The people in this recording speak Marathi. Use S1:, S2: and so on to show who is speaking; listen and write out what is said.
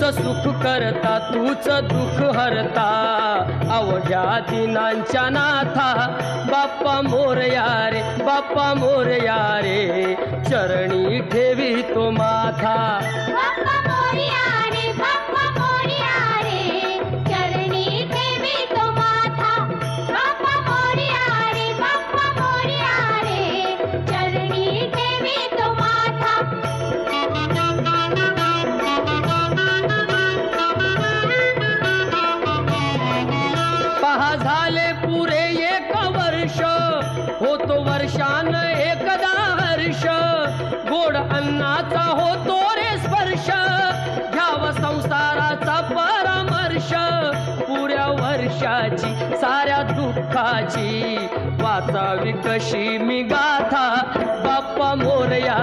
S1: तूच सुख करता तूच दुःख हरता अवघ्या दिनांच्या नाथा बाप्पा मोरया रे बाप्पा मोरया रे चरणी ठेवी तो माथा
S2: बाप्पा मोरया रे बाप्पा मोरया रे चरणी ठेवी तो माथा बाप्पा मोरया रे बाप्पा मोरया रे चरणी ठेवी तो माथा
S1: पहा झाले पुरे एक वर्ष होतो वर्षान एकदा हर्ष गोड अन्नाचा होतो रे स्पर्श घ्यावा संसाराचा परामर्श पुऱ्या वर्षाची साऱ्या दुःखाची वाचावी कशी मी गाथा बाप्पा मोरया